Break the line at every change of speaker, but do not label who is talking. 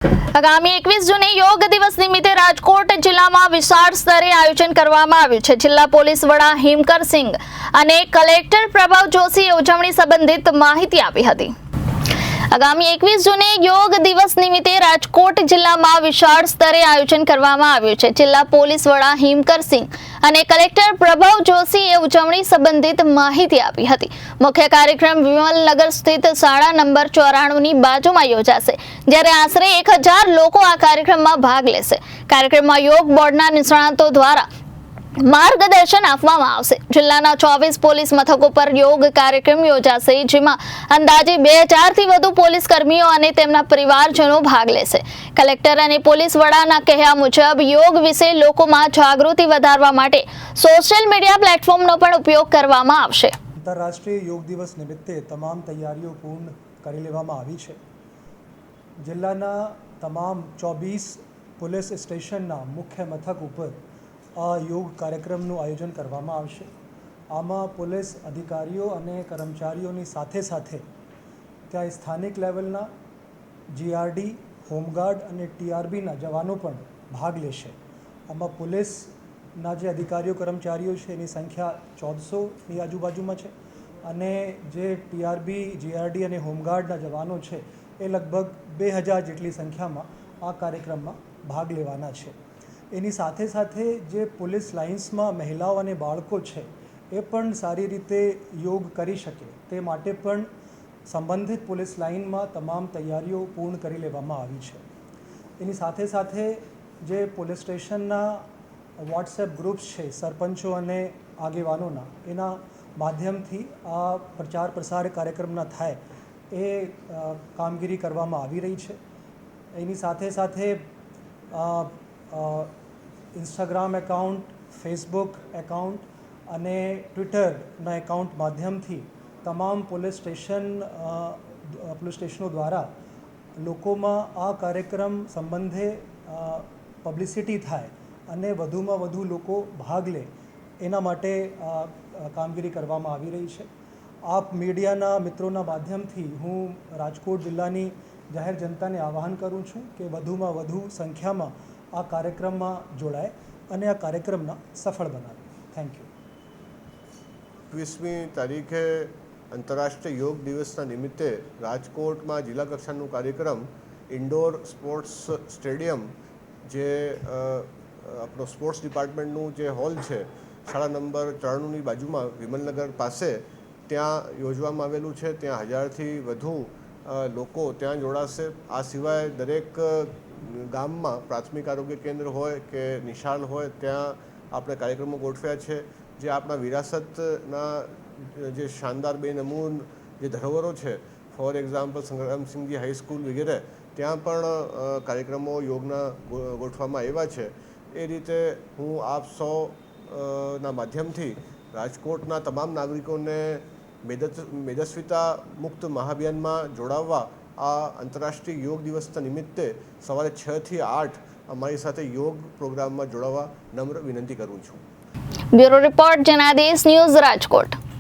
આગામી 21 જૂને યોગ દિવસ નિમિત્તે રાજકોટ જિલ્લામાં વિશાળ સ્તરે આયોજન કરવામાં આવ્યું છે। જિલ્લા પોલીસ વડા હિમકરસિંહ અને કલેક્ટર પ્રભાવ જોશીએ ઉજવણી સંબંધિત માહિતી આપી હતી। આગામી 21 જૂને યોગ દિવસ નિમિત્તે રાજકોટ જિલ્લામાં વિશાળ સ્તરે આયોજન કરવામાં આવ્યું છે। જિલ્લા પોલીસ વડા હિમકરસિંહ અને કલેક્ટર પ્રભાવ જોશીએ ઉજવણી સંબંધિત માહિતી આપી હતી। મુખ્ય કાર્યક્રમ વિમલનગર સ્થિત શાળા નંબર 94 ની બાજુમાં યોજાશે, જ્યારે આશરે 1000 લોકો આ કાર્યક્રમમાં ભાગ લેશે। કાર્યક્રમમાં યોગ બોર્ડના નિષ્ણાતો દ્વારા માર્ગદર્શન આપવામાં આવશે। જિલ્લાના 24 પોલીસ મથકો પર યોગ કાર્યક્રમ યોજાશે, જેમાં અંદાજે 2000 થી વધુ પોલીસ કર્મીઓ અને તેમના પરિવારજનો ભાગ લેશે। કલેક્ટર અને પોલીસ વડાના કહ્યા મુજબ યોગ વિશે લોકોમાં જાગૃતિ વધારવા માટે સોશિયલ મીડિયા પ્લેટફોર્મનો પણ ઉપયોગ કરવામાં આવશે।
આંતરરાષ્ટ્રીય યોગ દિવસ નિમિત્તે તમામ તૈયારીઓ પૂર્ણ કરી લેવામાં આવી છે। જિલ્લાના તમામ 24 પોલીસ સ્ટેશનના મુખ્ય મથક ઉપર આ યોગ કાર્યક્રમનું આયોજન કરવામાં આવશે। આમાં પોલીસ અધિકારીઓ અને કર્મચારીઓની સાથે સાથે ત્યાં સ્થાનિક લેવલના જીઆરડી, હોમગાર્ડ અને ટીઆરબીના જવાનો પણ ભાગ લેશે। આમાં પોલીસના જે અધિકારીઓ કર્મચારીઓ છે એની સંખ્યા 1400ની આજુબાજુમાં છે, અને જે ટીઆરબી, જીઆરડી અને હોમગાર્ડના જવાનો છે એ લગભગ 2000 જેટલી સંખ્યામાં આ કાર્યક્રમમાં ભાગ લેવાના છે। એની સાથે સાથે જે પોલીસ લાઇન્સમાં મહિલાઓ અને બાળકો છે એ પણ સારી રીતે યોગ કરી શકે તે માટે પણ સંબંધિત પોલીસ લાઇનમાં તમામ તૈયારીઓ પૂર્ણ કરી લેવામાં આવી છે। એની સાથે સાથે જે પોલીસ સ્ટેશનના વોટ્સએપ ગ્રુપ્સ છે સરપંચો અને આગેવાનોના, એના માધ્યમથી આ પ્રચાર પ્રસાર કાર્યક્રમના થાય એ કામગીરી કરવામાં આવી રહી છે। એની સાથે સાથે ઇન્સ્ટાગ્રામ એકાઉન્ટ, ફેસબુક એકાઉન્ટ અને ટ્વિટરના એકાઉન્ટ માધ્યમથી તમામ પોલીસ સ્ટેશનો દ્વારા લોકોમાં આ કાર્યક્રમ સંબંધે પબ્લિસિટી થાય અને વધુમાં વધુ લોકો ભાગ લે એના માટે કામગીરી કરવામાં આવી રહી છે। આપ મીડિયાના મિત્રોના માધ્યમથી હું રાજકોટ જિલ્લાની જાહેર જનતાને આહ્વાન કરું છું કે વધુમાં વધુ સંખ્યામાં આ કાર્યક્રમમાં જોડાય અને આ કાર્યક્રમને સફળ બનાવે। Thank you.
21મી તારીખે આંતરરાષ્ટ્રીય યોગ દિવસના નિમિત્તે રાજકોટમાં જિલ્લા કક્ષાનો કાર્યક્રમ ઇન્ડોર સ્પોર્ટ્સ સ્ટેડિયમ, જે આપણો સ્પોર્ટ્સ ડિપાર્ટમેન્ટનું જે હોલ છે શાળા નંબર 94ની બાજુમાં વિમલનગર પાસે, ત્યાં યોજવામાં આવેલું છે। ત્યાં 1000થી વધુ લોકો ત્યાં જોડાશે। આ સિવાય દરેક ગામમાં પ્રાથમિક આરોગ્ય કેન્દ્ર હોય કે નિશાળ હોય ત્યાં આપણે કાર્યક્રમો ગોઠવ્યા છે, જે આપણા વિરાસતના જે શાનદાર બેનમૂન જે ધરોહરો છે, ફોર એક્ઝામ્પલ સંગ્રામસિંહજી હાઈસ્કૂલ વગેરે, ત્યાં પણ કાર્યક્રમો યોગના ગોઠવવામાં આવ્યા છે। એ રીતે હું આપ સૌના માધ્યમથી રાજકોટના તમામ નાગરિકોને મેદસ્વીતા મુક્ત મહાઅભિયાનમાં જોડાવવા આ આંતરરાષ્ટ્રીય યોગ દિવસના નિમિત્તે સવારે 6 થી 8 અમારી સાથે યોગ પ્રોગ્રામમાં જોડાવા નમ્ર વિનંતી કરું છું।
Bureau report, Janadesh news, Rajkot.